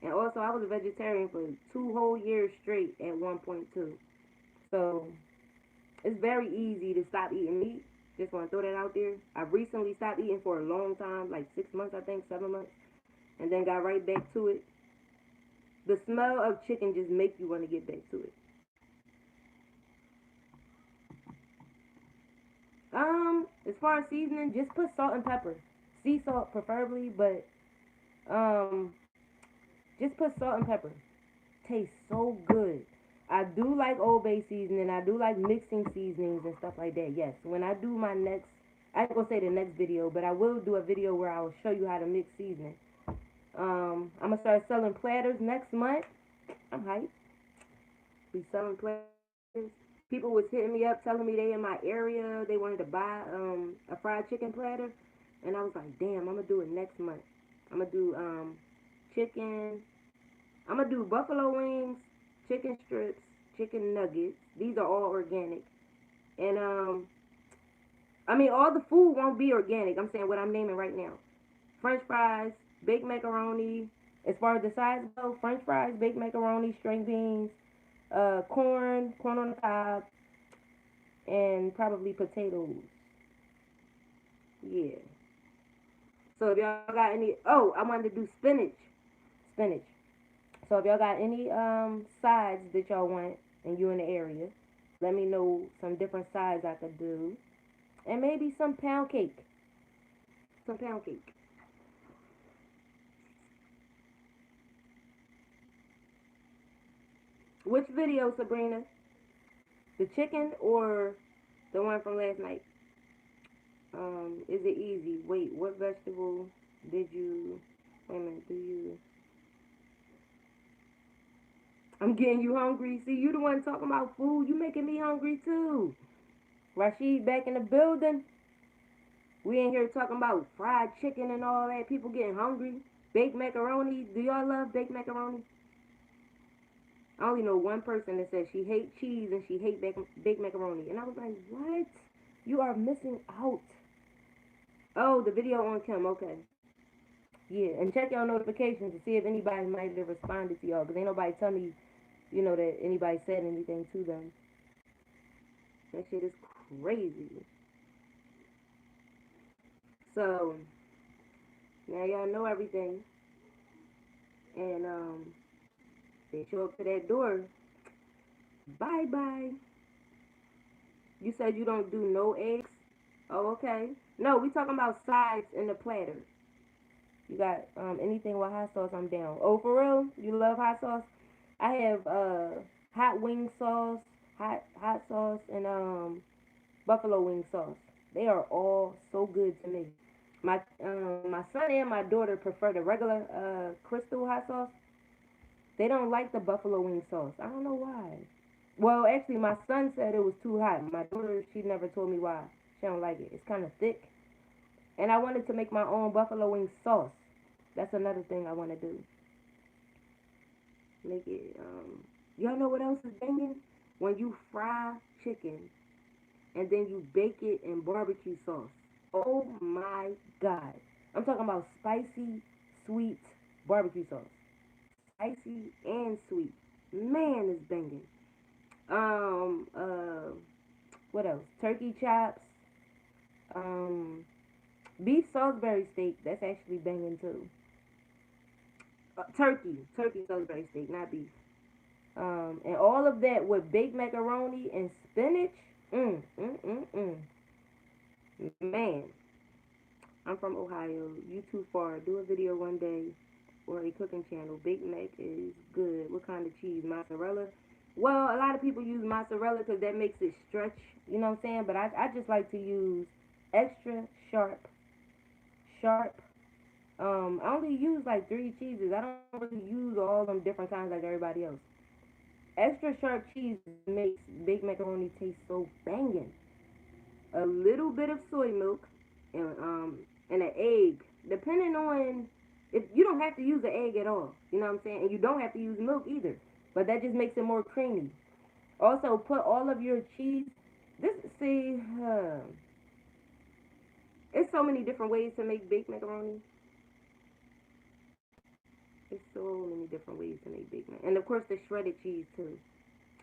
And also, I was a vegetarian for 2 whole years straight at one point too. So it's very easy to stop eating meat. Just want to throw that out there. I recently stopped eating for a long time, like 6 months, I think, 7 months, and then got right back to it. The smell of chicken just makes you want to get back to it. As far as seasoning, just put salt and pepper. Sea salt preferably, but um, just put salt and pepper. Tastes so good. I do like Old Bay seasoning. I do like mixing seasonings and stuff like that. Yes, when I do my next, I ain't gonna say the next video, but I will do a video where I will show you how to mix seasoning. I'm gonna start selling platters next month. I'm hyped. Be selling platters. People was hitting me up telling me they in my area. They wanted to buy a fried chicken platter, and I was like, damn, I'm gonna do it next month. I'm gonna do chicken. I'm gonna do buffalo wings, chicken strips, chicken nuggets. These are all organic, and I mean all the food won't be organic. I'm saying what I'm naming right now: French fries, baked macaroni. As far as the sides go, French fries, baked macaroni, string beans, corn on the cob, and probably potatoes. Yeah. So if y'all got any, oh, I wanted to do spinach. So if y'all got any sides that y'all want and you in the area, let me know some different sides I could do, and maybe some pound cake. Some pound cake. Which video, Sabrina? The chicken or the one from last night? Is it easy? Wait, what vegetable did you? Wait a minute. Do you? I'm getting you hungry. See, you the one talking about food. You making me hungry too. Rashid back in the building. We in here talking about fried chicken and all that. People getting hungry. Baked macaroni. Do y'all love baked macaroni? I only know one person that says she hates cheese and she hates baked macaroni. And I was like, what? You are missing out. Oh, the video on Kim. Okay. Yeah, and check y'all notifications to see if anybody might have responded to y'all. Because ain't nobody tell me, that anybody said anything to them. That shit is crazy. So, now y'all know everything. And, they show up to that door. Bye bye. You said you don't do no eggs? Oh, okay. No, we talking about sides in the platter. You got anything with hot sauce, I'm down. Oh, for real? You love hot sauce? I have hot wing sauce, hot sauce, and buffalo wing sauce. They are all so good to me. My son and my daughter prefer the regular crystal hot sauce. They don't like the buffalo wing sauce. I don't know why. Well, actually, my son said it was too hot. My daughter, she never told me why. She don't like it. It's kind of thick. And I wanted to make my own buffalo wing sauce. That's another thing I want to do. Make it. Y'all know what else is banging? When you fry chicken and then you bake it in barbecue sauce. Oh my god! I'm talking about spicy, sweet barbecue sauce. Spicy and sweet. Man, it's banging. Um, uh, what else? Turkey chops. Um, beef Salisbury steak. That's actually banging too. Turkey Salisbury steak, not beef. And all of that with baked macaroni and spinach. Man, I'm from Ohio. You too far. Do a video one day or a cooking channel. Big Mac is good. What kind of cheese? Mozzarella? Well, a lot of people use mozzarella because that makes it stretch. You know what I'm saying? But I just like to use extra sharp. I only use like three cheeses. I don't really use all them different kinds like everybody else. Extra sharp cheese makes baked macaroni taste so banging. A little bit of soy milk and an egg, depending on if you don't have to use an egg at all. You know what I'm saying? And you don't have to use milk either. But that just makes it more creamy. Also, put all of your cheese. This see, it's so many different ways to make baked macaroni. There's so many different ways to make baked macaroni, and of course the shredded cheese too.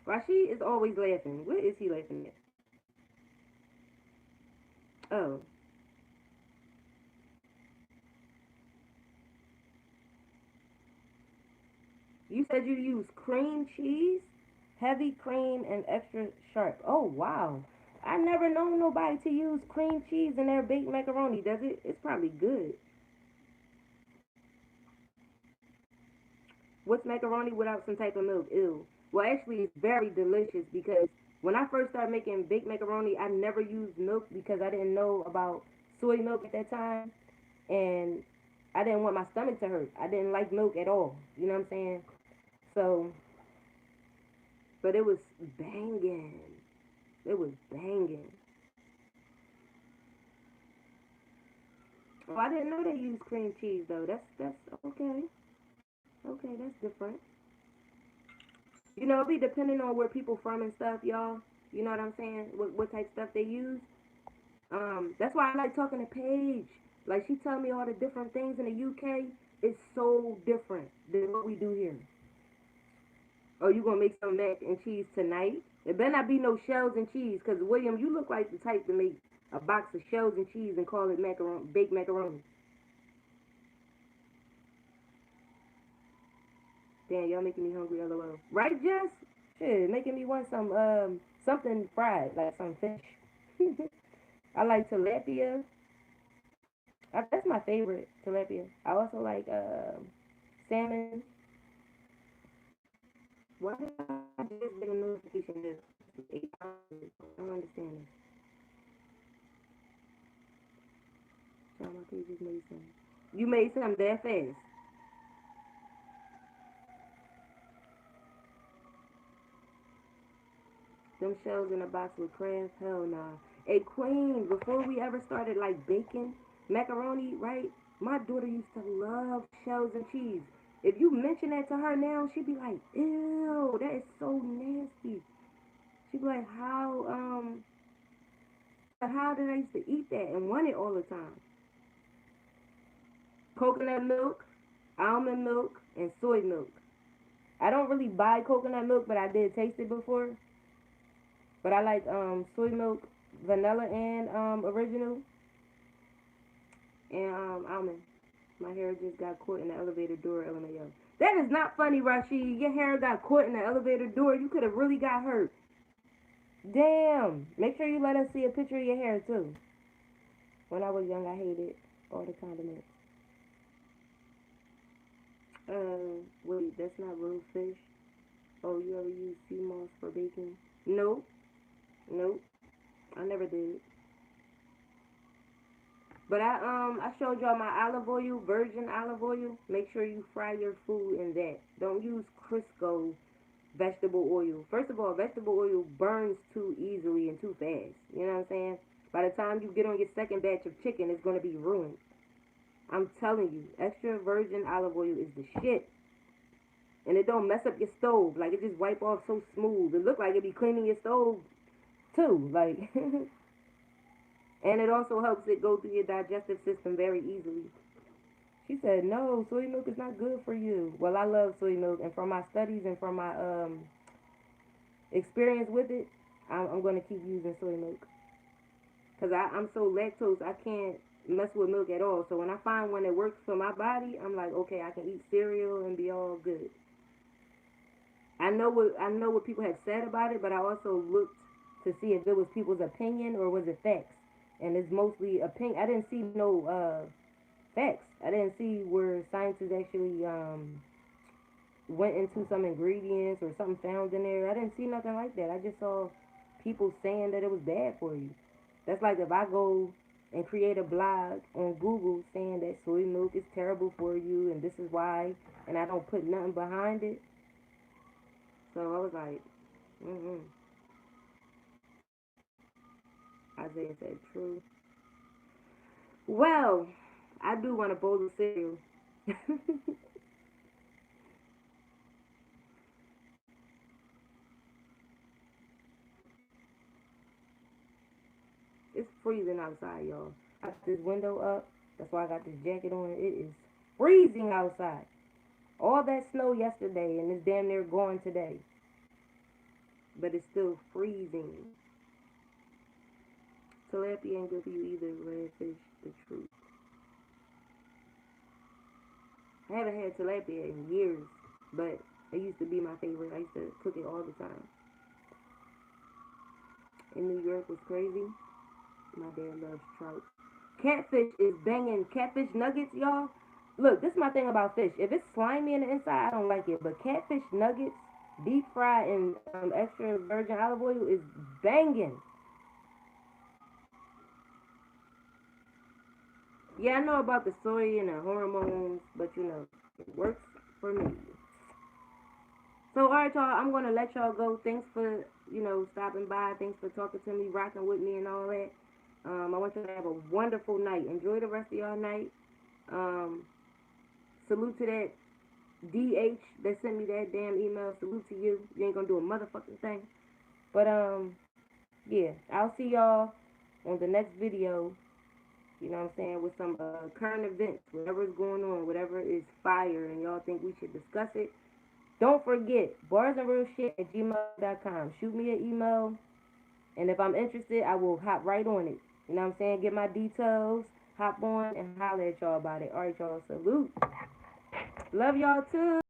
Rashi is always laughing. What is he laughing at? Oh, you said you use cream cheese, heavy cream, and extra sharp. Oh wow. I never known nobody to use cream cheese in their baked macaroni. Does it? It's probably good. What's macaroni without some type of milk? Ew. Well, actually, it's very delicious because when I first started making baked macaroni, I never used milk because I didn't know about soy milk at that time, and I didn't want my stomach to hurt. I didn't like milk at all. You know what I'm saying? So, but it was banging. It was banging. Oh, I didn't know they used cream cheese though. That's okay. Okay, that's different. You know, it be depending on where people from and stuff, y'all. You know what I'm saying? What type of stuff they use. That's why I like talking to Paige. Like she tell me all the different things in the UK. It's so different than what we do here. Oh, you gonna make some mac and cheese tonight? It better not be no shells and cheese, cause William, you look like the type to make a box of shells and cheese and call it macaroni, baked macaroni. Damn, y'all making me hungry, lol. Right, Jess? Shit, making me want some something fried, like some fish. I like tilapia. That's my favorite, tilapia. I also like salmon. Why did I just get a notification this 8 hours? I don't understand this. So my page just made some. You made something that fast. Them shells in a box with crabs? Hell nah. Hey, Queen, before we ever started like baking macaroni, right? My daughter used to love shells and cheese. If you mention that to her now, she'd be like, ew, that is so nasty. She'd be like, how did I used to eat that and want it all the time? Coconut milk, almond milk, and soy milk. I don't really buy coconut milk, but I did taste it before. But I like soy milk, vanilla, and original, and almond. My hair just got caught in the elevator door, LMAO. That is not funny, Rashid. Your hair got caught in the elevator door. You could have really got hurt. Damn. Make sure you let us see a picture of your hair, too. When I was young, I hated all the condiments. Wait, that's not real fish. Oh, you ever use sea moss for baking? Nope. Nope. I never did. But I showed y'all my olive oil, virgin olive oil. Make sure you fry your food in that. Don't use Crisco vegetable oil. First of all, vegetable oil burns too easily and too fast. You know what I'm saying? By the time you get on your second batch of chicken, it's gonna be ruined. I'm telling you, extra virgin olive oil is the shit. And it don't mess up your stove. Like it just wipe off so smooth. It look like it be cleaning your stove too. Like and it also helps it go through your digestive system very easily. She said, no, soy milk is not good for you. Well, I love soy milk, and from my studies and from my experience with it, I'm going to keep using soy milk. Because I'm so lactose, I can't mess with milk at all. So when I find one that works for my body, I'm like, okay, I can eat cereal and be all good. I know what people have said about it, but I also looked to see if it was people's opinion or was it facts. And it's mostly opinion. I didn't see no facts. I didn't see where scientists actually went into some ingredients or something found in there. I didn't see nothing like that. I just saw people saying that it was bad for you. That's like if I go and create a blog on Google saying that soy milk is terrible for you and this is why, and I don't put nothing behind it. So I was like, mm-hmm. Isaiah said true. Well, I do want a bowl of cereal. It's freezing outside, y'all. I got this window up. That's why I got this jacket on. It is freezing outside. All that snow yesterday, and it's damn near gone today. But it's still freezing. Tilapia ain't good for you either, redfish, the truth. I haven't had tilapia in years, but it used to be my favorite. I used to cook it all the time. In New York was crazy. My dad loves trout. Catfish is banging. Catfish nuggets, y'all. Look, this is my thing about fish. If it's slimy on the inside, I don't like it. But catfish nuggets, deep fried in extra virgin olive oil, is banging. Yeah, I know about the soy and the hormones, but it works for me. So, all right, y'all, I'm going to let y'all go. Thanks for, stopping by. Thanks for talking to me, rocking with me, and all that. I want you to have a wonderful night. Enjoy the rest of y'all night. Um, salute to that DH that sent me that damn email. Salute to you. You ain't gonna do a motherfucking thing. But yeah, I'll see y'all on the next video. You know what I'm saying? With some current events, whatever is going on, whatever is fire, and y'all think we should discuss it. Don't forget, barsandrealshit@gmail.com. Shoot me an email, and if I'm interested, I will hop right on it. You know what I'm saying? Get my details, hop on, and holler at y'all about it. All right, y'all. Salute. Love y'all too.